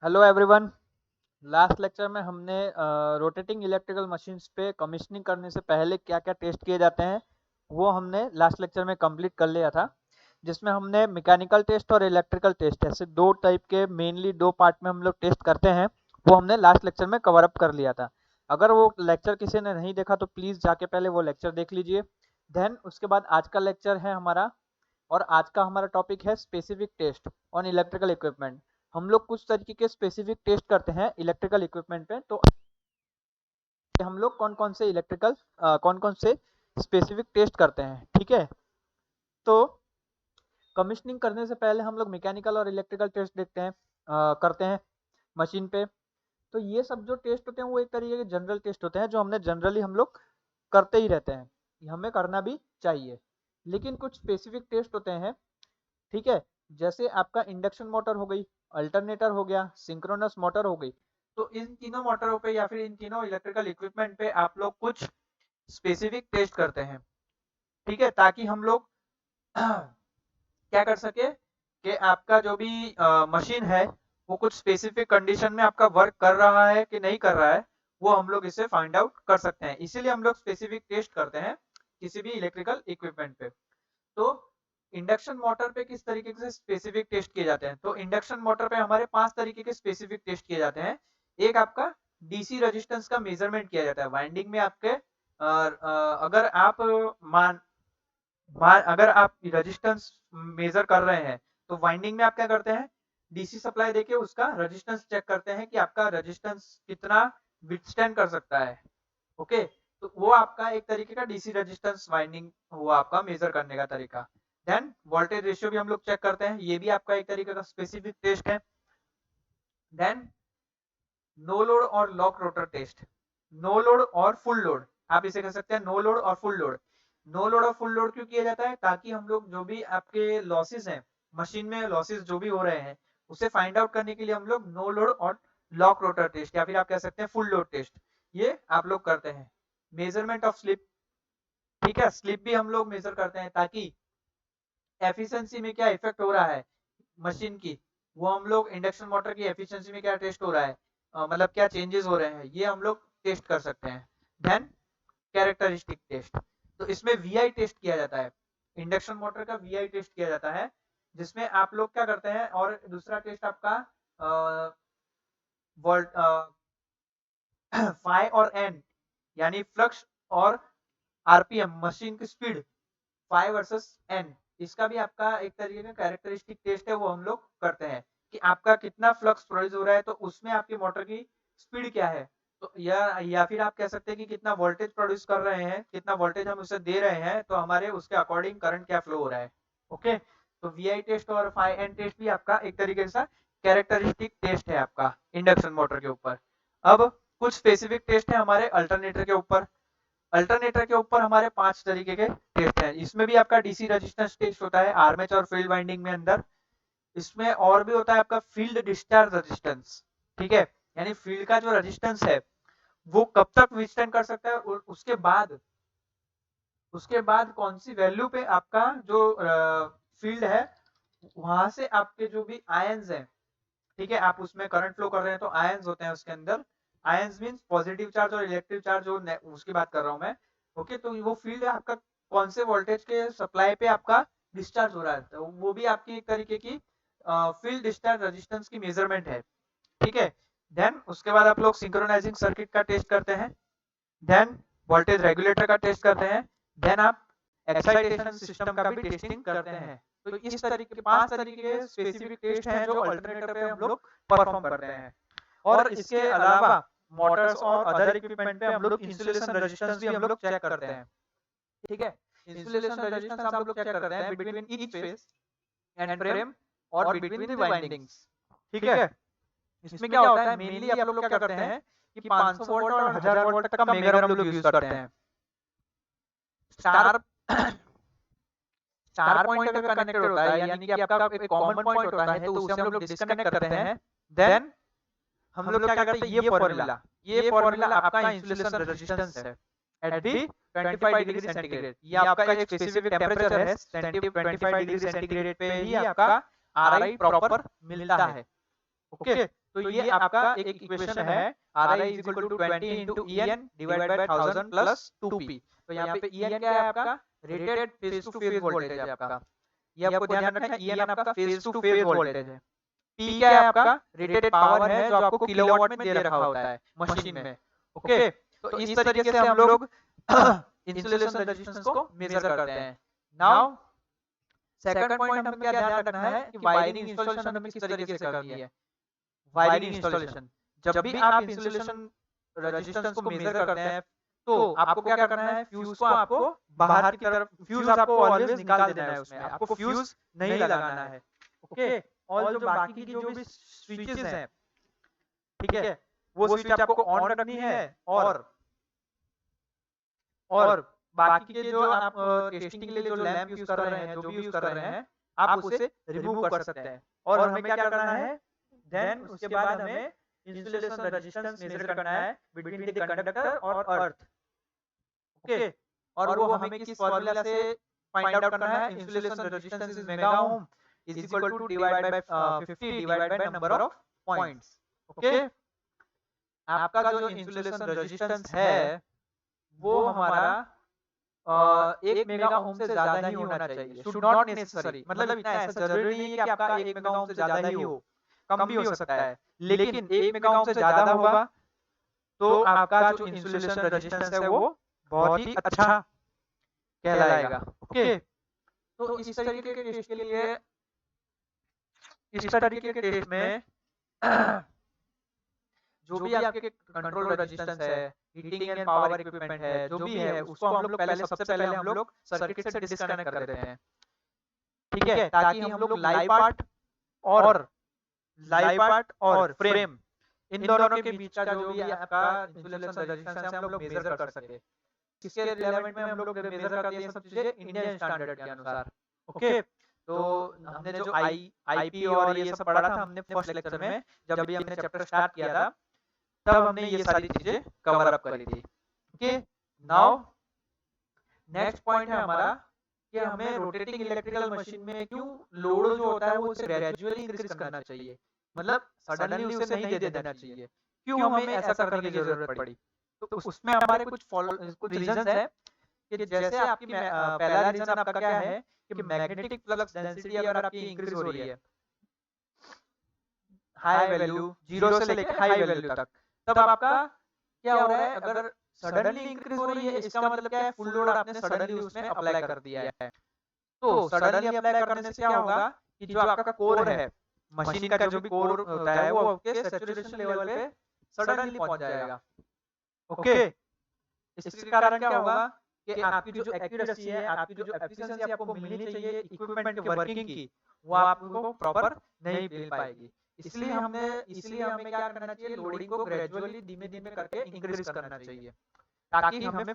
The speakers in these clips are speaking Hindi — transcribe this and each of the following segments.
Hello everyone. लास्ट लेक्चर में हमने रोटेटिंग इलेक्ट्रिकल मशीन्स पे कमीशनिंग करने से पहले क्या-क्या टेस्ट किए जाते हैं वो हमने लास्ट लेक्चर में कंप्लीट कर लिया था, जिसमें हमने मैकेनिकल टेस्ट और इलेक्ट्रिकल टेस्ट ऐसे दो टाइप के मेनली दो पार्ट में हम लोग टेस्ट करते हैं। वो हमने लास्ट लेक्चर में कवर अप कर लिया था। अगर वो लेक्चर किसी ने नहीं देखा तो प्लीज़ जाके पहले वो लेक्चर देख लीजिए। देन उसके बाद आज का लेक्चर है हमारा, और आज का हमारा टॉपिक है specific test on electrical equipment. हम लोग कुछ तरीके के स्पेसिफिक टेस्ट करते हैं इलेक्ट्रिकल इक्विपमेंट पे। तो हम लोग कौन कौन से स्पेसिफिक टेस्ट करते हैं, ठीक है। तो कमीशनिंग करने से पहले हम लोग मैकेनिकल और इलेक्ट्रिकल टेस्ट देखते हैं, करते हैं मशीन पे। तो ये सब जो टेस्ट होते हैं वो एक तरीके के जनरल टेस्ट होते हैं जो हमने जनरली हम लोग करते ही रहते हैं, हमें करना भी चाहिए। लेकिन कुछ स्पेसिफिक टेस्ट होते हैं, ठीक है। जैसे आपका इंडक्शन मोटर हो गई, अल्टरनेटर हो गया, सिंक्रोनस मोटर हो गई। तो इन तीनों मोटरों पे या फिर इन तीनों इलेक्ट्रिकल इक्विपमेंट पे आप लोग कुछ स्पेसिफिक टेस्ट करते हैं, ठीक है, ताकि हम लोग क्या कर सके कि आपका जो भी मशीन है वो कुछ स्पेसिफिक कंडीशन में आपका वर्क कर रहा है कि नहीं कर रहा है, वो हम लोग इससे फाइंड आउट कर सकते हैं। इसीलिए हम लोग स्पेसिफिक टेस्ट करते हैं किसी भी इलेक्ट्रिकल इक्विपमेंट पे। तो इंडक्शन मोटर पे किस तरीके से स्पेसिफिक टेस्ट किए जाते हैं? तो इंडक्शन मोटर पे हमारे 5 तरीके के स्पेसिफिक टेस्ट किए जाते हैं। एक आपका डीसी रेजिस्टेंस का मेजरमेंट किया जाता है वाइंडिंग में आपके। अगर आप मान अगर आप रेजिस्टेंस मेजर कर रहे हैं तो वाइंडिंग में आप क्या करते हैं, डीसी सप्लाई देके उसका रेजिस्टेंस चेक करते हैं कि आपका रेजिस्टेंस कितना विथस्टैंड कर सकता है। ओके, तो वो आपका एक तरीके का डीसी रेजिस्टेंस वाइंडिंग हुआ आपका मेजर करने का तरीका। देन वोल्टेज रेशियो भी हम लोग चेक करते हैं, ये भी आपका एक तरीके का स्पेसिफिक टेस्ट है। देन नो लोड और lock rotor test. No load और फुल लोड, आप इसे कह सकते हैं नो लोड और फुल लोड। नो लोड और फुल लोड क्यों किया जाता है? ताकि हम लोग जो भी आपके लॉसेस हैं, मशीन में लॉसेस जो भी हो रहे हैं, उसे फाइंड आउट करने के लिए हम लोग नो लोड और लॉक रोटर टेस्ट या फिर आप कह सकते हैं फुल लोड टेस्ट, ये आप लोग करते हैं। मेजरमेंट ऑफ स्लिप, ठीक है, स्लिप भी हम लोग मेजर करते हैं ताकि एफिशिएंसी में क्या इफेक्ट हो रहा है मशीन की, वो हम लोग इंडक्शन मोटर की एफिशिएंसी में क्या टेस्ट हो रहा है, मतलब क्या चेंजेस हो रहे हैं, ये हम लोग टेस्ट कर सकते हैं। देन कैरेक्टरिस्टिक टेस्ट, तो इसमें वीआई टेस्ट किया जाता है, इंडक्शन मोटर का वीआई टेस्ट किया जाता है, जिसमें आप लोग क्या करते हैं। और दूसरा टेस्ट आपका वोल्ट फाई और एन, यानी फ्लक्स और आरपीएम, मशीन की स्पीड, फाई वर्सेस एन, इसका भी आपका एक तरीके का कैरेक्टरिस्टिक टेस्ट है, वो हम लोग करते हैं कि आपका कितना फ्लक्स प्रोड्यूस हो रहा है, तो उसमें आपकी मोटर की स्पीड क्या है। तो या फिर आप कह सकते हैं कि कितना वोल्टेज प्रोड्यूस कर रहे हैं, कितना वोल्टेज हम उसे दे रहे हैं, तो हमारे उसके अकॉर्डिंग करंट क्या फ्लो हो रहा है। ओके, तो वीआई टेस्ट और फाई एन टेस्ट भी आपका एक तरीके से कैरेक्टरिस्टिक टेस्ट है आपका इंडक्शन मोटर के ऊपर। अब कुछ स्पेसिफिक टेस्ट है हमारे अल्टरनेटर के ऊपर। अल्टरनेटर के ऊपर हमारे 5 तरीके के टेस्ट हैं। इसमें भी आपका डीसी रेजिस्टेंस टेस्ट होता है आर्मेचर और फील्ड वाइंडिंग में अंदर। इसमें और भी होता है आपका फील्ड डिस्चार्ज रेजिस्टेंस, ठीक है, यानी फील्ड का जो रेजिस्टेंस है वो कब तक विथस्टैंड कर सकता है, और उसके बाद कौन सी वैल्यू पे आपका जो फील्ड है वहां से आपके जो भी आयंस हैं, ठीक है, आप उसमें करंट फ्लो कर रहे हैं तो आयंस होते हैं उसके अंदर। आयंस मींस पॉजिटिव चार्ज और इलेक्ट्रिक चार्ज, जो उसकी बात कर रहा हूं मैं। ओके, तो वो फील्ड आपका कौन से वोल्टेज के सप्लाई पे आपका डिस्चार्ज हो रहा है, तो वो भी आपकी एक तरीके की फील्ड डिस्चार्ज रेजिस्टेंस की मेजरमेंट है, ठीक है। देन उसके बाद आप लोग सिंक्रोनाइजिंग सर्किट का टेस्ट करते हैं। देन वोल्टेज रेगुलेटर का टेस्ट करते हैं। देन आप एक्साइटेशन सिस्टम का भी टेस्टिंग करते हैं। तो इस तरीके के 5 तरीके के स्पेसिफिक टेस्ट हैं जो अल्टरनेटर पे हम लोग परफॉर्म करते हैं। और इसके अलावा मोटर्स और अदर इक्विपमेंट पे हम लोग इंसुलेशन रेजिस्टेंस भी हम लोग चेक करते हैं, ठीक है। इंसुलेशन रेजिस्टेंस हम लोग चेक करते हैं between each face and frame और बिटवीन द वाइंडिंग्स, ठीक है। इसमें क्या होता है, मेनली आप लोग क्या करते हैं कि 500 वोल्ट और 1000 वोल्ट तक का मेगर हम लोग यूज करते हैं। स्टार स्टार पॉइंट अगर कनेक्टेड होता है, यानी कि आपका एक कॉमन पॉइंट होता है, तो उसे हम लोग डिस्कनेक्ट करते हैं। देन हम लोग क्या करते हैं, ये फॉर्मूला आपका इंसुलेशन रेजिस्टेंस है एट दी 25 डिग्री सेंटीग्रेड। ये आपका एक स्पेसिफिक टेम्परेचर है, 25 डिग्री सेंटीग्रेड पे ही आपका आरआई प्रॉपर मिलता है। ओके, तो ये आपका एक इक्वेशन है Ri is equal to 20 into En divided by 1000 plus 2P। तो यहाँ पे En क्या है आपका, rated phase two phase voltage है आपका, ये आपको ध्यान रखना है। En आपका फेज टू फेज वोल्टेज है। P क्या है आपका, रेटेड पावर है जो आपको किलोवाट में दे रखा होता है मशीन में। ओके, तो इस तरीके से हम लोग इंसुलेशन रेजिस्टेंस को मेजर करते हैं। नाउ सेकंड पॉइंट हमें क्या ध्यान रखना है कि वायरिंग इंस्टॉलेशन हमें किस तरीके से करनी है। वायरिंग इंस्टॉलेशन, जब भी आप इंसुलेशन रेजिस्टेंस को मेजर करते हैं तो आपको क्या करना है, फ्यूज को आपको बाहर की तरफ, फ्यूज आपको ऑलवेज निकाल देना है, उसमें आपको फ्यूज नहीं लगाना है। ओके, और जो बाकी की जो भी स्विचेस हैं, ठीक है, वो स्विच आपको ऑन रखनी है, और बाकी के जो आप टेस्टिंग के लिए जो लैंप यूज कर रहे हैं, जो भी यूज कर रहे हैं, आप उसे रिमूव कर सकते हैं। और हमें क्या करना है, देन उसके बाद हमें इंसुलेशन रेजिस्टेंस मेजर करना है बिटवीन द कंडक्टर और अर्थ। ओके, और वो हमें किस फार्मूला से फाइंड आउट करना है, insulation resistance is mega ohm is equal to divide by 50 divide by number of points. Okay, आपका जो इंसुलेशन रेजिस्टेंस है वो हमारा 1 मेगा ओम से ज्यादा ही होना चाहिए, शुड नॉट नेसेसरी, मतलब इतना ऐसा जरूरी नहीं है कि आपका 1 मेगा ओम से ज्यादा ही हो, कम भी हो सकता है, लेकिन 1 मेगा ओम से ज्यादा होगा तो आपका जो इंसुलेशन रेजिस्टेंस है वो बहुत ही अच्छा कहलाएगा। ओके, तो इस तरीके के टेस्ट के लिए, इस तरीके के टेस्ट में जो भी आपके कंट्रोल रेजिस्टेंस है, हीटिंग एंड पावर इक्विपमेंट है, जो भी है, उसको हम लोग पहले, सबसे पहले हम लोग सर्किट से डिस्कनेक्ट कर देते हैं, ठीक है, ताकि हम लोग लाइव पार्ट और फ्रेम, इन दोनों के बीच का जो भी आपका इंसुलेशन रेजिस्टेंस है हम लोग मेजर कर सके। किसके रिलेवेंट में हम लोग मेजर करते हैं सब चीजें, इंडियन स्टैंडर्ड के अनुसार। ओके, तो हमने जो आईपी और ये सब पढ़ा था हमने फर्स्ट लेक्चर में, जब भी हमने चैप्टर स्टार्ट किया था तब हमने ये सारी चीजें कवर अप करी थी। ओके, नाउ नेक्स्ट पॉइंट है हमारा कि हमें रोटेटिंग इलेक्ट्रिकल मशीन में क्यों लोड जो होता है वो उसे ग्रेजुअली इंक्रीज करना चाहिए, मतलब सडनली उसे नहीं दे देना चाहिए, क्यों हमें ऐसा करने की जरूरत पड़ी। तो उसमें हमारे कुछ रीजंस है कि जैसे आपकी पहला रीजन आपका क्या है कि मैग्नेटिक फ्लक्स डेंसिटी अगर आपकी इंक्रीज हो रही है हाई वैल्यू, 0 से लेकर हाई वैल्यू तक, तब आपका क्या हो रहा है, अगर सडनली इंक्रीज हो रही है इसका मतलब क्या है, फुल लोड आपने सडनली उसमें अप्लाई कर दिया है। तो सडनली अप्लाई करने से क्या होगा कि जो आपका कोर है, मशीन का जो भी कोर होता है वो आपके सैचुरेशन लेवल पे सडनली पहुंच जाएगा। ओके, इसके कारण क्या होगा कि आपकी जो एक्यूरेसी है, आपकी जो एफिशिएंसी आपको मिलनी चाहिए इक्विपमेंट के वर्किंग की, वो आपको प्रॉपर नहीं मिल पाएगी। इसलिए हमें क्या करना चाहिए, लोडिंग को ग्रेजुअली धीमे धीमे करके इंक्रीज करना चाहिए, ताकि हमें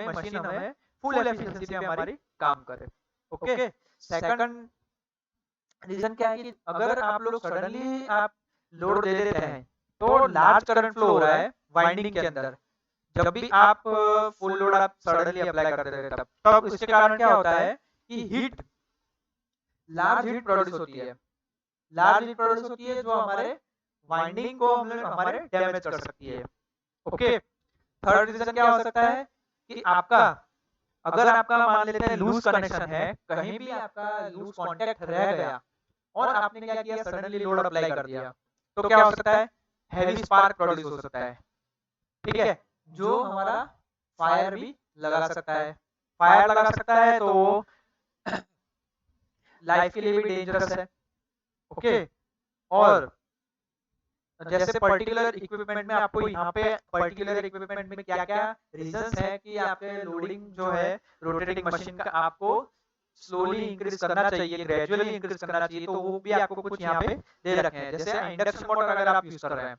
मशीन हमें फुल एफिशिएंसी पे हमारी काम करे। ओके, सेकंड रीजन क्या है कि अगर आप लोग सडनली आप लोड दे देते हैं तो लार्ज करंट फ्लो हो रहा है वाइंडिंग के अंदर, जब भी आप फुल लोड आप सडनली अप्लाई कर देते हैं तब इसके कारण क्या होता है कि लार्ज हीट प्रोड्यूस होती है, जो हमारे वाइंडिंग को हमारे डैमेज कर सकती है। ओके, थर्ड रीजन क्या हो सकता है कि अगर आपका मान लेते हैं लूज कनेक्शन है, कहीं भी आपका लूज कांटेक्ट रह गया और आपने क्या किया, सडनली लोड अप्लाई कर दिया, तो क्या हो सकता है, हैवी स्पार्क प्रोड्यूस हो सकता है, ठीक है, जो हमारा फायर भी लगा सकता है। तो लाइफ के लिए भी डेंजरस है। ओके, और जैसे पर्टिकुलर इक्विपमेंट में आपको यहाँ पे पर्टिकुलर इक्विपमेंट में क्या क्या रीजंस है कि आपके लोडिंग जो है रोटेटिंग मशीन का आपको स्लोली इंक्रीज करना चाहिए, ग्रेजुअली इंक्रीज करना चाहिए, तो वो भी आपको कुछ यहाँ पे दे रखे हैं। जैसे इंडक्शन मोटर अगर आप यूज कर रहे हैं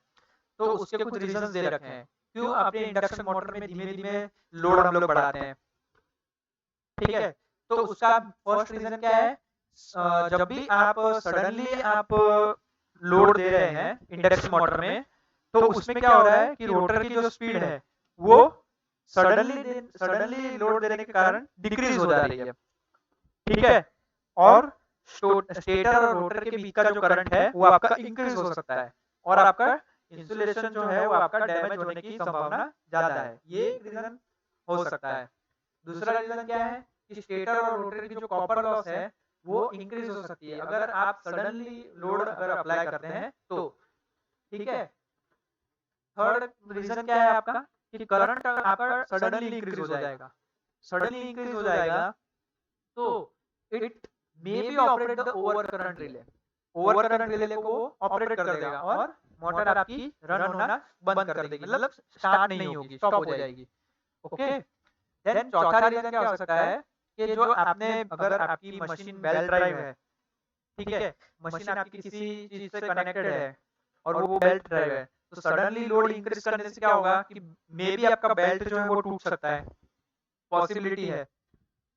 तो उसके कुछ रीजंस दे रखे हैं, क्यों अपने इंडक्शन मोटर में धीमे धीमे लोड हम लोग बढ़ाते हैं, ठीक है। तो उसका फर्स्ट रीजन क्या है, जब भी आप सडनली आप लोड दे रहे हैं इंडक्शन मोटर में, तो उसमें क्या हो रहा है कि रोटर की जो स्पीड है वो सडनली लोड देने के कारण डिक्रीज हो जा रही है, ठीक है, और स्टेटर और रोटर के बीच का जो करंट है वो आपका इंक्रीज हो सकता है। और आपका इंसुलेशन जो है वो आपका डैमेज होने की संभावना ज़्यादा है। ये एक रीज़न हो सकता है। दूसरा रीज़न क्या है कि स्टेटर और रोटर की जो कॉपर लॉस है वो इंक्रीज हो सकती है अगर आप सडनली लोड अगर अप्लाई करते हैं तो, ठीक है। थर्ड रीज़न क्या है आपका कि करंट आपका सडनली इंक्रीज हो जाएगा। सडनली इंक्रीज हो जाएगा तो it may be operate the over current relay. Over current relay को वो ऑपरेट कर देगा और मोटर आपकी रन होना बंद कर देगी, मतलब स्टार्ट नहीं होगी, स्टॉप हो जाएगी। ओके। देन चौथा रीजन क्या हो सकता है कि जो आपने अगर आपकी मशीन बेल्ट ड्राइव है, ठीक है, मशीन आपकी किसी चीज से कनेक्टेड है और वो बेल्ट ड्राइव है, तो सडनली लोड इंक्रीज करने से क्या होगा कि मे बी आपका बेल्ट जो है वो टूट सकता है, पॉसिबिलिटी है।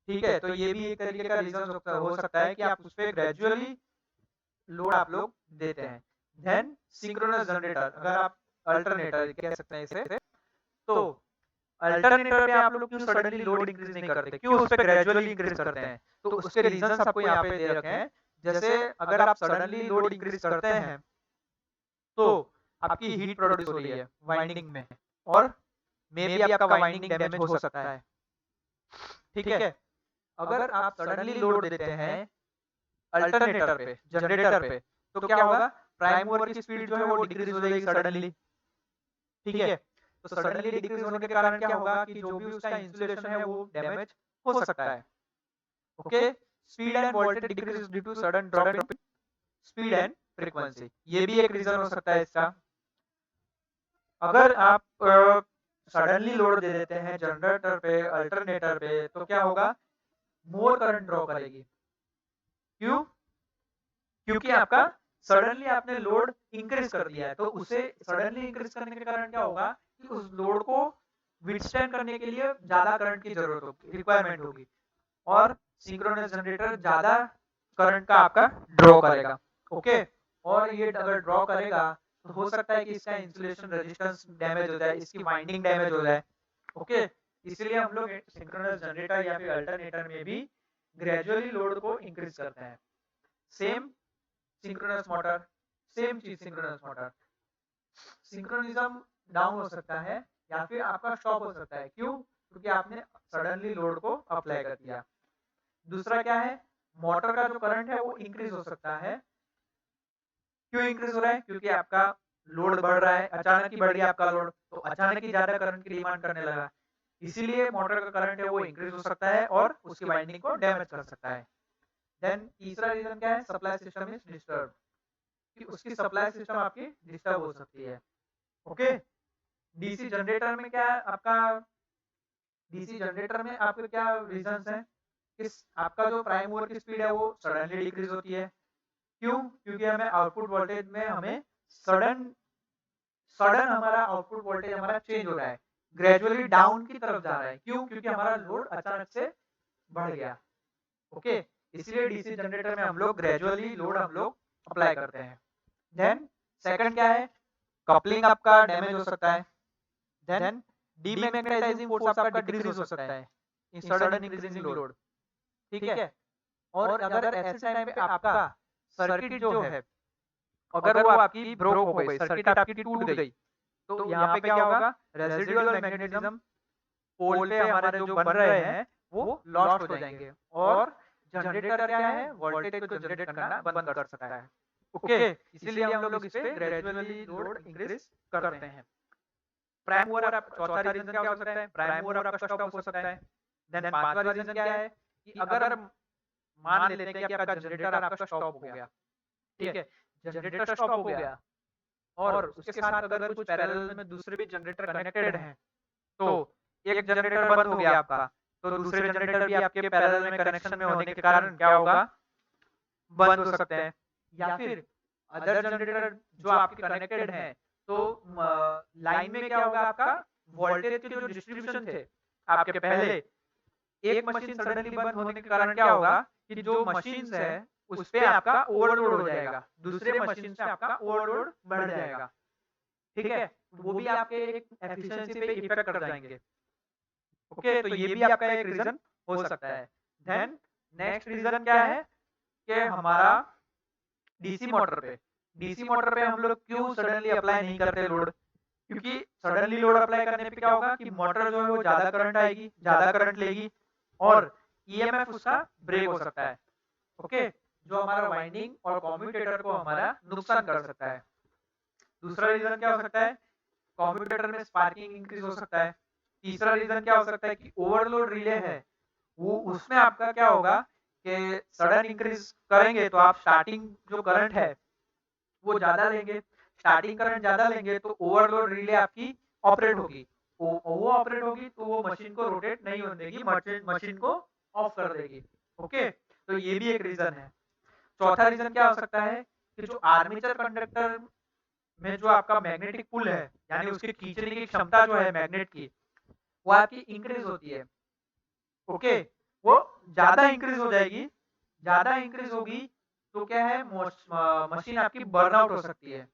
ठीक है, तो ये भी एक तरीके का रीजन हो सकता है कि आप उस पर ग्रेजुअली लोड आप लोग देते हैं। देन सिंक्रोनस जनरेटर, अगर आप अल्टरनेटर कह सकते हैं इसे, तो अल्टरनेटर पे आप लोग क्यों सडनली लोड इंक्रीज नहीं करते, क्यों उस पे ग्रेजुअली इंक्रीज करते हैं? तो उसके रीजंस आपको यहाँ पे दे रखे हैं। जैसे अगर आप सडनली लोड इंक्रीज करते हैं तो आपकी हीट प्रोड्यूस हो रही है वाइंडिंग में और मे बी आपका वाइंडिंग डैमेज हो सकता है। ठीक है, अगर आप सडनली लोड देते हैं अल्टरनेटर पे, जनरेटर पे, तो क्या होगा, प्राइम मूवर की स्पीड जो है वो डिक्रीज हो जाएगी सडनली। ठीक है, तो सडनली डिक्रीज होने के कारण क्या होगा कि जो भी उसका इंसुलेशन है वो डैमेज हो सकता है। Okay, speed and voltage decrease due to sudden drop in speed and frequency, ये भी एक रीजन हो सकता है इसका। अगर आप सडनली लोड दे देते हैं जनरेटर पे, अल्टरनेटर पे, तो क्या होगा, मोर करंट ड्रॉ करेगी। क्यों? क्योंकि आपका सडनली आपने लोड इंक्रीज कर दिया है, तो उसे सडनली इंक्रीज करने के कारण क्या होगा कि उस लोड को विथस्टैंड करने के लिए ज्यादा करंट की जरूरत होगी, रिक्वायरमेंट होगी, और सिंक्रोनस जनरेटर ज्यादा करंट का आपका ड्रॉ करेगा। ओके, और ये अगर ड्रॉ करेगा तो हो सकता है कि इसका इंसुलेशन रेजिस्टेंस डैमेज हो जाए, इसकी वाइंडिंग डैमेज हो जाए। ओके, इसलिए हम लोग सिंक्रोनस जनरेटर या फिर अल्टरनेटर में भी ग्रेजुअली लोड को इंक्रीज करते हैं। सेम सिंक्रोनस मोटर, सेम चीज, सिंक्रोनस मोटर सिंक्रोनिज्म डाउन हो सकता है या फिर आपका स्टॉप हो सकता है। क्यों? क्योंकि आपने सडनली लोड को अप्लाई कर दिया। दूसरा क्या है, मोटर का जो करंट है वो इंक्रीज हो सकता है। क्यों इंक्रीज हो रहा है? क्योंकि आपका लोड बढ़ रहा है, अचानक ही बढ़ गया आपका लोड, तो अचानक ही ज्यादा करंट की डिमांड करने लगा, इसीलिए मोटर का करंट है वो इंक्रीज हो सकता है और उसकी वाइंडिंग को डैमेज कर सकता है। देन तीसरा रीजन क्या है, सप्लाई सिस्टम इज डिस्टर्ब, कि उसकी सप्लाई सिस्टम आपकी डिस्टर्ब हो सकती है। ओके, डीसी जनरेटर में क्या है आपका, डीसी जनरेटर में आपके क्या रीजंस हैं, किस आपका जो प्राइम मूवर की स्पीड है वो सडनली डिक्रीज होती है। क्यों? क्योंकि हमें आउटपुट वोल्टेज में हमें सडन सडन हमारा आउटपुट वोल्टेज हमारा चेंज हो रहा है, ग्रेजुअली डाउन की तरफ जा रहा है। क्यों? क्योंकि हमारा लोड अचानक से बढ़ गया। ओके, इसलिए डीसी जनरेटर में हम लोग ग्रेजुअली लोड हम लोग अप्लाई करते हैं। देन सेकंड क्या है, कपलिंग आपका डैमेज हो सकता है। देन डीमैग्नेटाइजिंग फोर्स आपका डिक्रीज हो सकता है इन सडन इंक्रीजिंग लोड। ठीक है, और अगर ऐसे टाइम पे आपका सर्किट जो है अगर वो आपकी ब्रोक हो गई, सर्किट आपकी टूट गई, तो यहाँ पे क्या होगा, रेजिडुअल मैग्नेटिज्म पोल पे हमारे जो बन रहे हैं वो लॉस्ट हो जाएंगे और जनरेटर क्या है, वोल्टेज को जनरेट करना बंद कर सकता है। ओके, इसीलिए हम लोग इस पे ग्रेजुअली लोड इंक्रीज करते हैं। प्राइम मूवर आप चौथा रीजन क्या हो सकता है, प्राइम मूवर आपका स्टॉप हो सकता है। देन पांचवा रीजन क्या है कि अगर मान लेते हैं कि आपका जनरेटर आपका स्टॉप हो गया, ठीक है, जनरेटर स्टॉप हो गया और उसके साथ अगर कुछ पैरेलल में दूसरे भी जनरेटर कनेक्टेड हैं, तो एक जनरेटर बंद हो गया आपका, तो दूसरे जनरेटर भी आपके पैरेलल में कनेक्शन में होने के कारण क्या होगा, बंद हो सकते हैं। या फिर अदर जनरेटर जो आपके कनेक्टेड हैं, तो लाइन में क्या होगा, आपका वोल्टेज के जो डिस्ट्रीब्यूशन थे आपके पहले, एक मशीन सडनली बंद होने के कारण क्या होगा कि जो मशीन्स है उस पे आपका ओवरलोड हो जाएगा, दूसरे मशीन से आपका ओवरलोड बढ़ जाएगा। ठीक है, वो भी आपके एक एफिशिएंसी पे इफेक्ट कर जाएंगे। ओके, तो ये भी आपका एक रीजन हो सकता है। देन नेक्स्ट रीजन क्या है कि हमारा डीसी मोटर पे डीसी मोटर पे हम लोग क्यों सडनली अप्लाई नहीं करते लोड, क्योंकि सडनली लोड अप्लाई करने पे क्या होगा कि मोटर जो है वो ज़्यादा करंट आएगी, ज़्यादा करंट लेगी और ईएमएफ उसका ब्रेक हो सकता है। ओके, जो हमारा वाइंडिंग और कम्यूटेटर को हमारा नुकसान कर सकता है। दूसरा रीज़न क्या हो सकता है, कम्यूटेटर में स्पार्किंग इंक्रीज हो सकता है। तीसरा रीज़न क्या हो सकता है कि ओवरलोड रिले है, वो उसमें आपका क्या होगा कि सडन इंक्रीज करेंगे तो आप स्टार्टिंग जो करंट है वो ज़्यादा लेंगे, स्टार्टिंग करंट ज़्यादा लेंगे तो ओवरलोड रिले आपकी ऑपरेट होगी, वो ऑपरेट होगी तो वो मशीन को रोटेट नहीं होने देगी, मशीन को ऑफ कर देगी। ओके, तो ये भी एक रीज़न है। चौथा रीज़न क्या हो सकता है कि जो आर्मेचर कंडक्टर में जो आपका मैग्नेटिक पुल है, यानी उसके खींचने की क्षमता जो है मैग्नेट की, वो आपकी इंक्रीज होती है। ओके, वो ज़्यादा इंक्रीज हो जाएगी, ज़्यादा इंक्रीज होगी तो क्या है, मशीन आपकी बर्नआउट हो सकती है।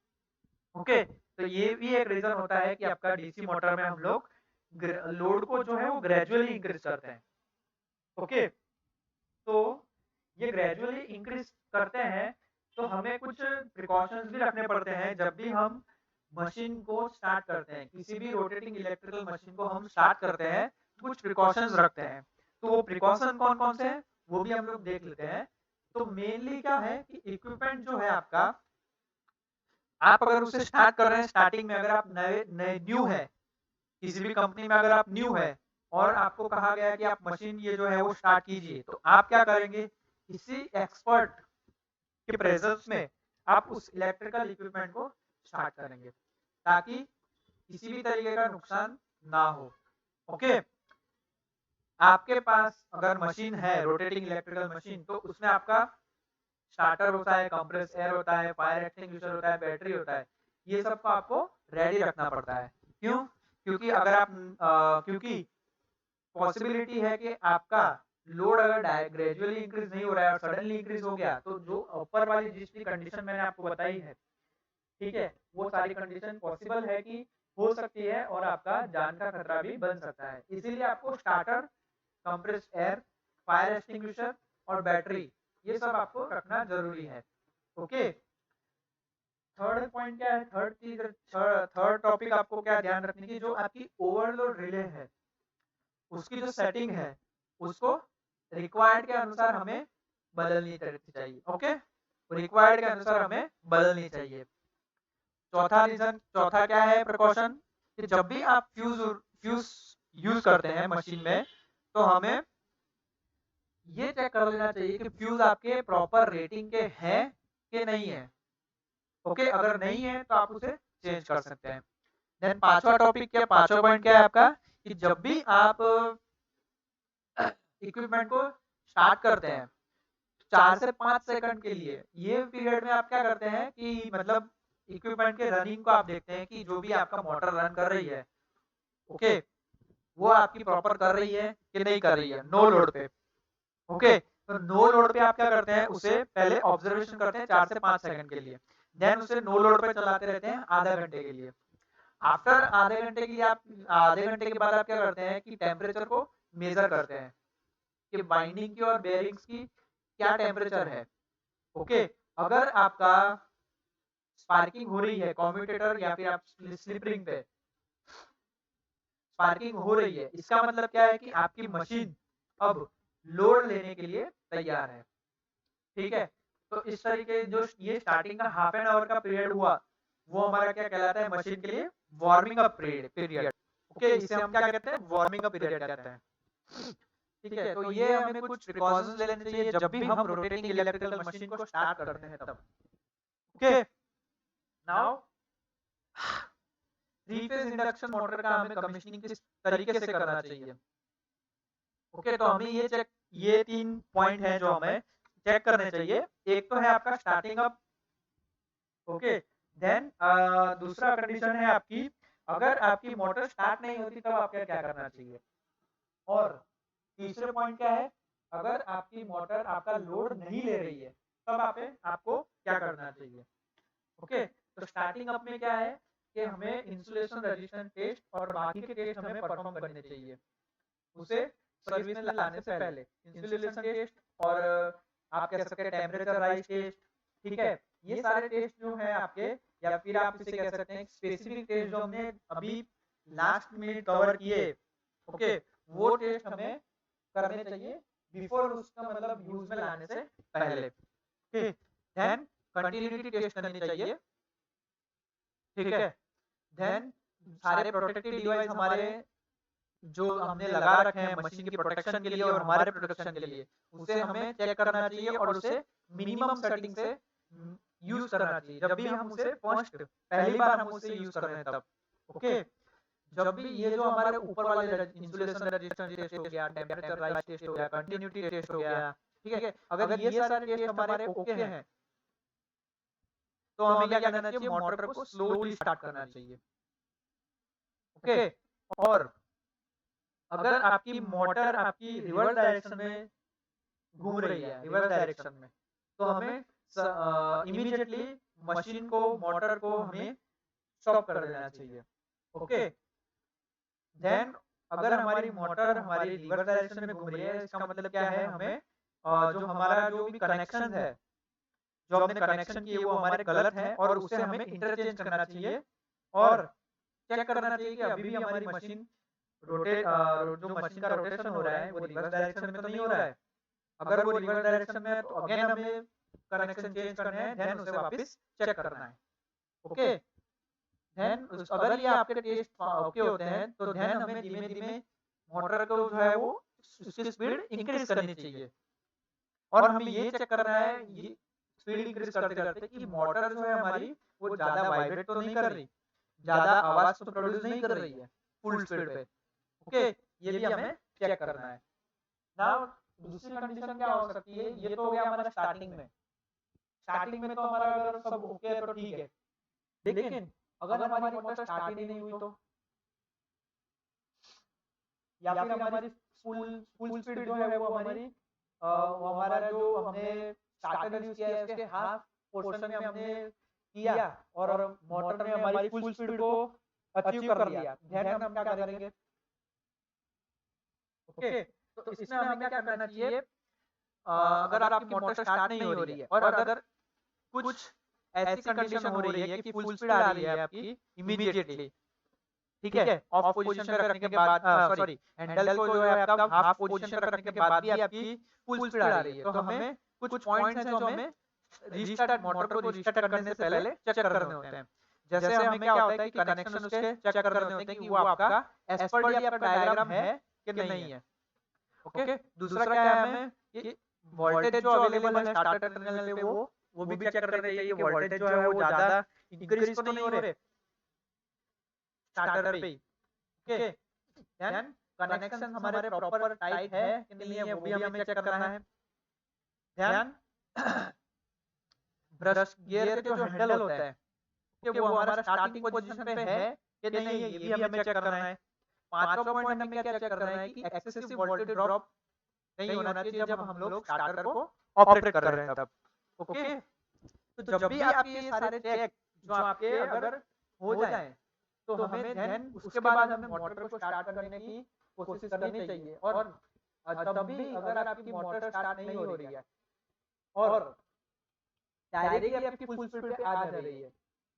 ओके, तो ये भी एक रीजन होता है कि आपका डीसी मोटर में हम लोग लोड को जो है वो ग्रेजुअली इंक्रीज करते हैं। ओके, तो ये ग्रेजुअली इंक्रीज करते हैं तो हमें कुछ प्रिकॉशंस भी रखने पड़ते हैं जब भी हम मशीन को स्टार्ट करते हैं, किसी भी रोटेटिंग इलेक्ट्रिकल मशीन को हम स्टार्ट करते हैं, कुछ प्रिकॉशंस रखते हैं। तो वो प्रिकॉशन कौन कौन से हैं वो भी हम लोग देख लेते हैं। तो मेनली क्या है कि इक्विपमेंट जो है आपका, आप अगर उसे स्टार्ट कर रहे हैं, स्टार्टिंग में अगर आप नए नए न्यू है, किसी भी कंपनी में अगर आप न्यू है और आपको कहा गया है कि आप मशीन ये जो है वो स्टार्ट कीजिए, तो आप क्या करेंगे, किसी एक्सपर्ट के प्रेजेंस में आप उस इलेक्ट्रिकल इक्विपमेंट को स्टार्ट करेंगे ताकि किसी भी तरीके का नुकसान ना हो। ओके, आपके पास अगर मशीन है रोटेटिंग इलेक्ट्रिकल मशीन, तो उसमें आपका स्टार्टर होता है, कंप्रेस एयर होता है, फायर एक्सटिंग्विशर होता है, बैटरी होता है, ये सब को आपको रेडी रखना पड़ता है। क्यों, क्योंकि अगर आप क्योंकि पॉसिबिलिटी है कि आपका लोड अगर ग्रेजुअली इंक्रीज नहीं हो रहा है और सडनली इंक्रीज हो गया, तो जो ऊपर वाली जितनी कंडीशन मैंने आपको बताई है, ठीक है, वो सारी कंडीशन पॉसिबल है कि हो सकती है और आपका जान का खतरा भी बन सकता है। इसीलिए आपको starter, compressed air, fire extinguisher और बैटरी, ये सब आपको रखना जरूरी है। ओके, थर्ड पॉइंट क्या है, थर्ड चीज, थर्ड टॉपिक आपको क्या ध्यान रखने की, जो आपकी ओवरलोड रिले है उसकी जो सेटिंग है उसको रिक्वायर्ड के अनुसार हमें बदलनी चाहिए। ओके, रिक्वायर्ड के अनुसार हमें बदलनी चाहिए। चौथा रीजन, चौथा क्या है प्रिकॉशन, कि जब भी आप फ्यूज यूज करते हैं मशीन में, तो हमें ये चेक कर लेना चाहिए कि फ्यूज आपके प्रॉपर रेटिंग के हैं कि नहीं है। ओके, अगर नहीं है तो आप उसे चेंज कर सकते हैं। देन पांचवा टॉपिक क्या, पांचवा पॉइंट क्या है आपका, कि जब भी आप इक्विपमेंट को स्टार्ट करते हैं 4 से 5 सेकंड के लिए, ये पीरियड में आप क्या करते हैं कि मतलब इक्विपमेंट के रनिंग को आप देखते हैं कि जो भी आपका मोटर रन कर रही है, ओके, वो आपकी प्रॉपर कर रही है कि नहीं कर रही है, नो लोड पे। ओके, तो नो लोड पे आप क्या करते हैं, उसे पहले ऑब्जर्वेशन करते हैं 4 से 5 सेकंड के लिए, देन उसे नो लोड पे चलाते रहते हैं आधा घंटे के लिए। आफ्टर आधे घंटे के लिए आप, आधे घंटे के बाद आप क्या करते हैं कि टेम्परेचर को मेजर करते हैं कि बाइंडिंग की और बेयरिंग्स की क्या टेम्परेचर है। ओके, अगर आपका स्पार्किंग हो रही है कम्यूटेटर या फिर आप स्लिप रिंग पे स्पार्किंग हो रही है, इसका मतलब क्या है कि आपकी मशीन अब लोड लेने के लिए तैयार है। ठीक है, तो इस तरीके जो ये स्टार्टिंग का हाफ एन आवर का पीरियड हुआ, वो हमारा क्या कहलाता है मशीन के लिए, वार्मिंग अप पीरियड। ओके, इसे हम क्या कहते हैं, वार्मिंग अप पीरियड कहते हैं। ठीक है, तो ये हमें कुछ प्रिकॉशंस लेने चाहिए जब भी हम रोटेटिंग इलेक्ट्रिकल मशीन को स्टार्ट करते हैं तब। Okay, now three phase induction motor का हमें कमीशनिंग किस तरीके से करना चाहिए। ओके, तो हमें ये 3 पॉइंट हैं जो हमें चेक करने चाहिए। एक तो है आपका स्टार्टिंग अप। ओके, देन दूसरा कंडीशन है आपकी, अगर आपकी मोटर स्टार्ट नहीं होती तब आपको क्या करना चाहिए। और तीसरे पॉइंट क्या है, अगर आपकी मोटर आपका लोड नहीं ले रही है तब आपको क्या करना चाहिए। ओके, तो स्टार्टिंग अप में क्या है कि हमें इंसुलेशन रेजिस्टेंस टेस्ट और बाकी के टेस्ट हमें परफॉर्म करने चाहिए उसे सर्विस में लाने से पहले। इंसुलेशन टेस्ट और आप कह सकते हैं टेम्परेचर राइज टेस्ट, ठीक है, ये सारे टेस्ट जो है आपके, या फिर आप इसे कह सकते हैं स्पेसिफिक टेस्ट जो हमने अभी लास्ट में कवर किए, ओके, वो टेस्ट हमें करने चाहिए बिफोर उसका मतलब यूज में लाने से पहले। ओके, देन कंटिन्यूटी टेस्ट करनी चाहिए, ठीक है। देन सारे प्रोटेक्टिव डिवाइस हमारे जो हमने लगा रखे हैं मशीन की प्रोटेक्शन के लिए और हमारे प्रोटेक्शन के लिए, उसे हमें चेक करना चाहिए और उसे मिनिमम सेटिंग से यूज करना चाहिए जब भी हम उसे फर्स्ट पहली बार हम उसे यूज कर रहे हैं तब। ओके, जब भी ये जो हमारे ऊपर वाले इंसुलेशन रेजिस्टेंस टेस्ट हो गया, टेम्परेचर राइज टेस्ट हो गया, कंटिन्यूटी टेस्ट हो गया, ठीक है, अगर ये सारे टेस्ट हमारे ओके हैं तो हमें क्या करना चाहिए, मोटर को स्लोली स्टार्ट करना चाहिए। ओके, और अगर आपकी मोटर आपकी रिवर्स डायरेक्शन में घूम रही है, रिवर्स डायरेक्शन में, तो हमें इमीडिएटली मशीन को, मोटर को हमें स्टॉप कर देना चाहिए। ओके, देन अगर हमारी मोटर हमारी रिवर्स डायरेक्शन में घूम रही है, इसका मतलब क्या है, हमें जो हमारा जो भी कनेक्शन है, जो हमने कनेक्शन किए वो हमारे गलत हैं और उसे हमें इंटरचेंज करना चाहिए और चेक करना चाहिए कि अभी भी हमारी मशीन रोटेट, जो मशीन का रोटेशन हो रहा है वो रिवर्स डायरेक्शन में तो नहीं हो रहा है। अगर वो रिवर्स डायरेक्शन में है तो अगेन हमें कनेक्शन चेंज करना है, देन उसे वापस चेक करना है। ओके, देन अगर ये आपके टेस्ट ओके होते हैं तो देन हमें धीमे धीमे मोटर को जो है वो उसकी स्पीड इंक्रीज करनी चाहिए और हमें ये चेक करना है, ये स्पीड इंक्रीज करते करते कि मोटर जो है हमारी वो ज्यादा वाइब्रेट तो नहीं कर रही, ज्यादा आवाज तो प्रोड्यूस नहीं कर रही है फुल स्पीड पे। ओके, ये भी हमें चेक करना है। नाउ दूसरी कंडीशन क्या हो सकती है, ये तो हो गया हमारा स्टार्टिंग में। स्टार्टिंग में तो हमारा अगर सब ओके है तो ठीक है, लेकिन अगर हमारी मोटर स्टार्ट ही नहीं हुई तो, या फिर हमारी फुल फुल स्पीड जो है वो हमारी वो हमारा जो हमने स्टार्टर यूज किया है उसके हाफ पोर्शन में हमने किया और मोटर ने हमारी फुल स्पीड को अचीव कर लिया, ध्यान हम क्या करेंगे। ओके, तो इसमें हमें क्या करना चाहिए, अगर आपकी मोटर स्टार्ट नहीं हो रही है और अगर कुछ ऐसी कंडीशन हो रही है कि फुल स्पीड आ रही है आपकी इमीडिएटली, ठीक है, ऑफ पोजीशन पे रखने के बाद, सॉरी हैंडल को जो है आपका हाफ पोजीशन पे रखने के बाद भी आपकी फुल स्पीड आ रही है, तो हमें कुछ पॉइंट्स हैं जो हमें रीस्टार्ट, मोटर को रीस्टार्ट करने से पहले चेक करने होते हैं। जैसे हमें क्या होता है कि कनेक्शन उसके चेक करने होते हैं कि वो आपका एज पर डी आपका डायग्राम है कि नहीं है। ओके, दूसरा क्या है, हमें ये वोल्टेज जो अवेलेबल है स्टार्टर टर्मिनल पे वो भी चेक करना चाहिए, वोल्टेज जो है वो ज्यादा इंक्रीज तो नहीं हो रहे स्टार्टर पे। ओके, देन कनेक्शन हमारे प्रॉपर टाइट है कि नहीं है वो भी हमें चेक करना है। ध्यान ब्रश गियर के जो हैंडल होता है कि वो हमारा स्टार्टिंग पोजीशन पे है कि नहीं है, ये भी हमें चेक करना है। पांचवा पॉइंट हमें क्या चेक करना है कि एक्सेसिव वोल्टेज ड्रॉप नहीं होना चाहिए जब हम लोग स्टार्टर को ऑपरेट कर रहे हैं तब। ओके, तो जब भी आपके ये सारे चेक जो आपके अगर हो जाए तो हमें देन उसके बाद हमें मोटर को स्टार्ट करने की कोशिश करनी चाहिए और तब भी अगर आपकी मोटर स्टार्ट नहीं हो रही है और डायरेक्टली आपकी फुल स्पीड पे आ जा रही है,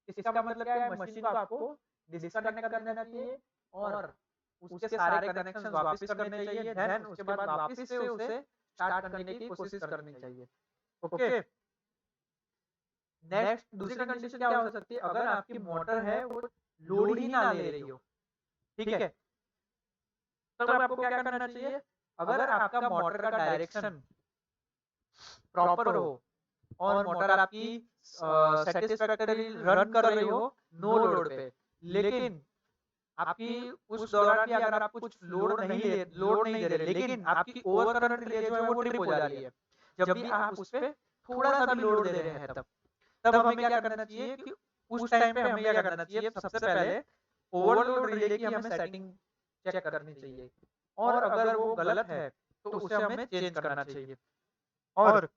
इसका मतलब क्या है, मशीन को आपको डिस्कनेक्ट कर देना चाहिए और उसके सारे कनेक्शन वापस करने चाहिए, देन उसके बाद वापस से उसे स्टार्ट करने की कोशिश करनी चाहिए। ओके, नेक्स्ट दूसरी कंडीशन क्या हो सकती है, अगर आपकी मोटर है वो लोड ही ना ले रही हो, ठीक है, तब आपको क्या करना चाहिए, अगर आपका मोटर का डायरेक्शन प्रॉपर हो और मोटर आपकी सैटिस्फैक्टरी रन कर रही हो नो लोड पे, लेकिन आपकी उस दौरान भी अगर आप कुछ लोड नहीं दे रहे लेकिन आपकी ओवर करंट रिले जो है वो ट्रिप हो जा रही है, जब भी आप उस पे थोड़ा सा भी लोड दे रहे हैं तब हमें क्या करना चाहिए कि उस टाइम पे हमें क्या करना चाहिए, सबसे पहले ओवरलोड रिले की हमें सेटिंग चेक करनी चाहिए और अगर वो गलत है तो उसे हमें चेंज करना चाहिए। और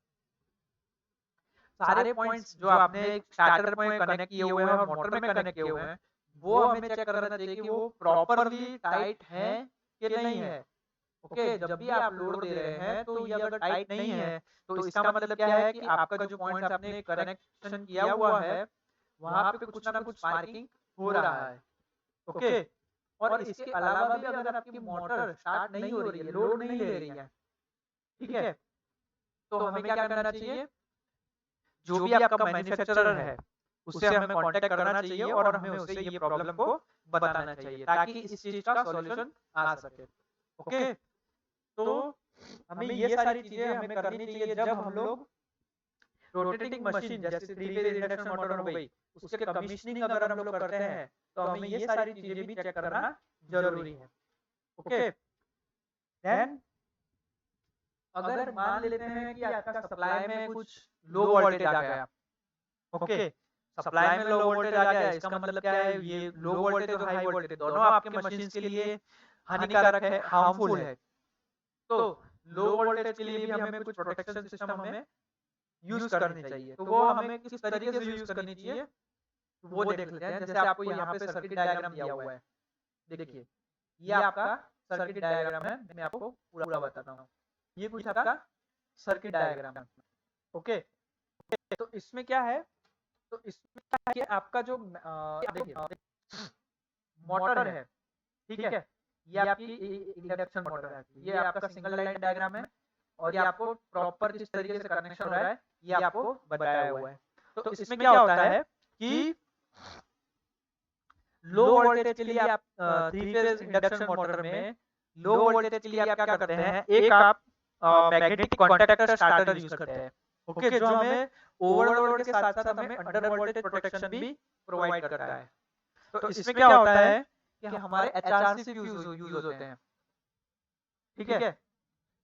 सारे पॉइंट्स जो आपने स्टार्टर में कनेक्ट किए हुए हैं और मोटर में कनेक्ट किए हुए हैं वो हमें चेक करना चाहिए कि वो प्रॉपरली टाइट है कि नहीं है। ओके, जब भी आप लोड दे रहे हैं तो ये अगर टाइट नहीं है तो इसका मतलब क्या है कि आपका जो पॉइंट्स आपने कनेक्शन किया हुआ है वहाँ पे कुछ ना कुछ स्पार्किंग हो रहा है। ओके, और इसके अलावा भी अगर आपकी मोटर स्टार्ट नहीं हो रही है, लोड नहीं ले रही है, ठीक है, तो हमें क्या करना चाहिए, जो भी आपका मैन्युफैक्चरर है उससे हमें कांटेक्ट करना चाहिए और हमें उसे ये प्रॉब्लम को बताना चाहिए ताकि इस चीज का सॉल्यूशन आ सके। ओके, तो हमें ये सारी चीजें हमें करनी चाहिए जब हम लोग रोटेटिंग मशीन जैसे 3 फेज इंडक्शन मोटर हो गई उसके कमीशनिंग अगर हम लोग करते हैं तो हमें ये सारी चीजें भी चेक करना जरूरी है। ओके, देन अगर मान लेते हैं कि आपका सप्लाई में कुछ लो वोल्टेज आ गया, ओके, सप्लाई में लो वोल्टेज आ गया इसका मतलब क्या है, ये लो वोल्टेज और हाई वोल्टेज दोनों आपके मशीन के लिए हानिकारक है, हार्मफुल है। तो लो वोल्टेज के लिए भी हमें कुछ प्रोटेक्शन सिस्टम हमें यूज करनी चाहिए। तो वो हमें किस तरीके से यूज करनी चाहिए वो देख लेते हैं। जैसे आपको यहाँ पे सर्किट डायग्राम दिया हुआ है, देखिए ये आपका सर्किट डायग्राम है, मैं आपको पूरा बताता हूँ। ये कुछ आपका सर्किट डायग्राम है। ओके, तो इसमें क्या है, तो इसमें क्या है कि आपका जो देखिए मोटर है, ठीक है, ये आपकी इंडक्शन मोटर है, ये आपका सिंगल लाइन डायग्राम है और ये आपको प्रॉपर किस तरीके से कनेक्शन हो रहा है ये आपको बताया हुआ है। तो इसमें क्या होता है कि लो वोल्टेज के लिए आप 3 फेज इंडक्शन मोटर में लो वोल्टेज के लिए आप क्या करते हैं, एक आप मैग्नेटिक कॉन्टैक्टर स्टार्टर यूज करते हैं। ओके, जो हमें ओवरलोड के साथ साथ हमें अंडर वोल्टेज प्रोटेक्शन भी प्रोवाइड करता है। तो इसमें क्या होता है कि हमारे एचआरसी फ्यूज यूज होते हैं, ठीक है,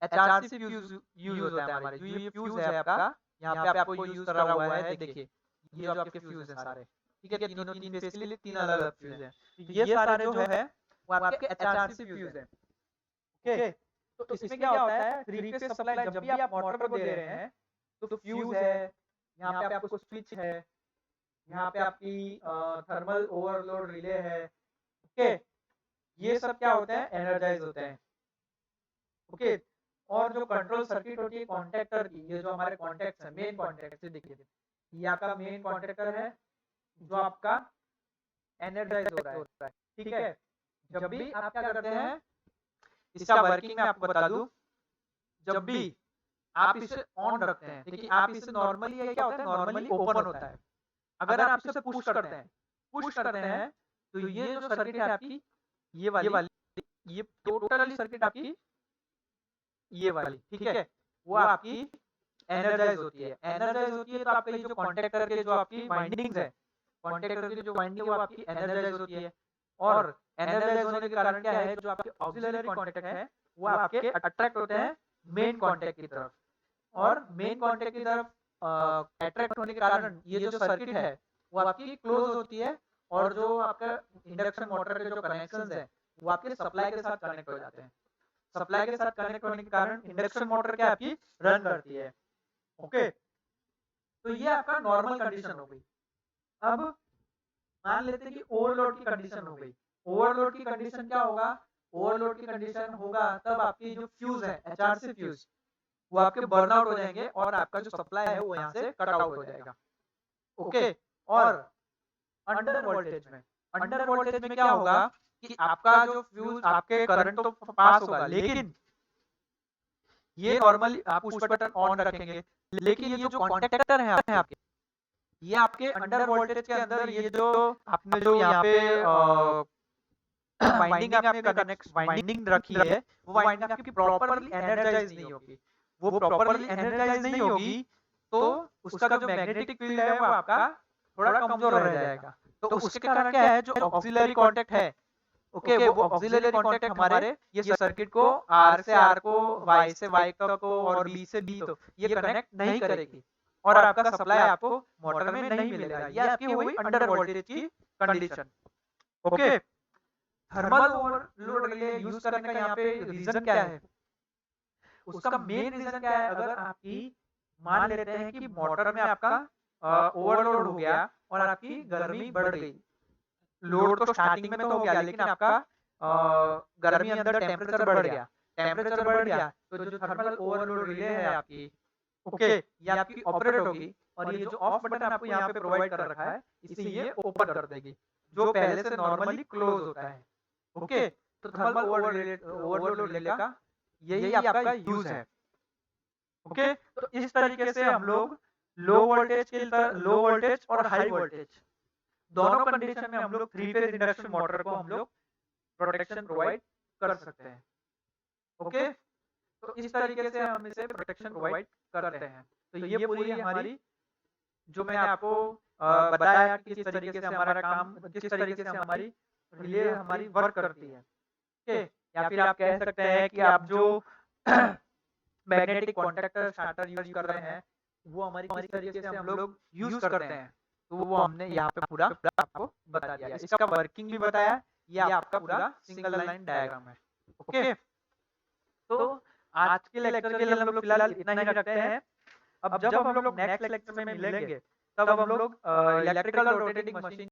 एचआरसी फ्यूज यूज होता है हमारे, जो ये फ्यूज है आपका यहाँ पे आपको यूज करा हुआ है, देखिए ये जो आपके फ्यूज हैं सारे, ठीक है, तीनों 3 फेज के लिए 3 अलग अलग फ्यूज हैं। ये सारे जो है वो आपके एचआरसी फ्यूज हैं। ओके, तो इसमें क्या होता है, 3 फेज सप्लाई जब भी आप मोटर को दे रहे हैं तो फ्यूज है, यहाँ पे आपको स्विच है, यहाँ पे आपकी थर्मल ओवरलोड रिले है। ओके, ये सब क्या होते हैं, एनर्जाइज होते हैं। ओके, और जो कंट्रोल सर्किट होती है कॉन्टैक्टर की, ये जो हमारे कॉन्टैक्ट्स है, मेन कॉन्टैक्ट, देखिए ये आपका मेन कॉन्टैक्टर है जो आपका एनर्जाइज हो रहा है, ठीक है। जब भी आप क्या करते हैं, इसका वर्किंग मैं आपको बता दूं, जब भी आप इसे ऑन रखते हैं, देखिए आप इसे नॉर्मली ये क्या होता है, नॉर्मली ओपन होता है। अगर आप इसे पुश करते हैं तो ये जो सर्किट है आपकी, ये वाली ये टोटली सर्किट आपकी ये वाली, ठीक है, वो आपकी एनर्जाइज होती है। एनर्जाइज होती है तो आपका ये जो कॉन्टैक्टर के जो आपकी वाइंडिंग्स है, कॉन्टैक्टर की जो वाइंडिंग है वो आपकी एनर्जाइज होती है। और एनर्जाइज होने के कारण क्या है, जो आपके ऑक्सिलरी कॉन्टैक्ट है वो आपके अट्रैक्ट होते हैं मेन कॉन्टैक्ट की तरफ, और मेन कॉन्टैक्ट की तरफ अट्रैक्ट होने के कारण ये जो सर्किट है वो आपकी क्लोज होती है, और जो आपका इंडक्शन मोटर के जो कनेक्शंस है वो आपके सप्लाई के साथ कनेक्ट हो जाते हैं। सप्लाई के साथ कनेक्ट होने के कारण इंडक्शन मोटर क्या आपकी रन करती है। ओके, तो ये आपका नॉर्मल कंडीशन हो गई। अब मान लेते हैं कि ओवरलोड की कंडीशन हो गई। ओवरलोड की कंडीशन क्या होगा, ओवरलोड की कंडीशन होगा तब आपकी जो फ्यूज है, एचआरसी फ्यूज, वो आपके बर्नआउट हो जाएंगे और आपका जो सप्लाई है वो यहाँ से कट आउट हो जाएगा। ओके, और अंडर वोल्टेज में क्या होगा कि आपका जो फ्यूज, आपके करंट तो पास होगा, लेकिन ये नॉर्मली आप पुश बटन ऑन रखेंगे, लेकिन ये जो कॉन्टैक्टर है आपके, ये आपके अंडर वोल्टेज के अंदर, ये जो आपने जो यहाँ पे वाइंडिंग आपने कनेक्ट वाइंडिंग रखी है वो वाइंडिंग आपकी प्रॉपर्ली एनर्जाइज नहीं होगी। वो प्रॉपर्ली एनर्जाइज नहीं होगी तो उसका जो मैग्नेटिक फील्ड है वो आपका थोड़ा कमजोर रह जाएगा। तो उसके कारण क्या है, जो ऑक्सिलरी कॉन्टैक्ट है, ओके, वो ऑक्सिलरी कॉन्टैक्ट हमारे ये सर्किट को आर से आर को, वाई से वाई को और बी से बी तो ये कनेक्ट नहीं करेगी और आपका सप्लाई आपको मोटर में नहीं मिलेगा। ये आपकी हुई अंडर वोल्टेज की condition. Okay, thermal overload relay use करने का यहाँ पे रीजन क्या है, उसका मेन रीजन क्या है, अगर आपकी मान लेते हैं कि मोटर में आपका ओवरलोड हो गया और आपकी गर्मी बढ़ गई, लोड तो स्टार्टिंग में तो हो गया लेकिन आपका गर्मी अंदर टेम्परेचर बढ़ गया, टेम्परेचर बढ़ गया तो जो थर्मल ओवरलोड रिले है आपकी, ओके, ये आपकी ऑपरेट होगी और ये जो ऑफ बटन आपको यहाँ पे प्रोवाइड कर रखा है, इसे ये ओपन कर देगी, जो पहले से नॉर्मली क्लोज होता है, ओके। तो थर्मल ओवरलोड रिले का यही आपका यूज है, ओके। तो इस तरीके से हम लोग लो वोल्टेज और हाई वोल्टेज दोनों कंडीशन में हम लोग 3 फेज इंडक्शन मोटर को हम लोग प्रोटेक्शन प्रोवाइड कर सकते हैं, ओके। तो इस तरीके से हम इसे प्रोटेक्शन प्रोवाइड करते हैं। तो ये पूरी हमारी जो मैंने आपको बताया कि किस तरीके से हमारा काम, किस तरीके से हमारी रिले हमारी वर्क करती है, ओके। या फिर आप कह सकते हैं कि आप जो मैग्नेटिक कॉन्टैक्टर स्टार्टर यूज कर रहे हैं वो हमारी किस तरीके से हम लोग यूज करते हैं, तो वो हमने यहाँ पे पूरा आपको बता दिया, इसका वर्किंग भी बताया, ये आपका पूरा सिंगल लाइन डायग्राम है, ओके। तो आज के लेक्चर के लिए हम लोग फिलहाल इतना ही रखते हैं। अब जब हम लोग नेक्स्ट लेक्चर में मिलेंगे तब हम लोग इलेक्ट्रिकल रोटेटिंग मशीन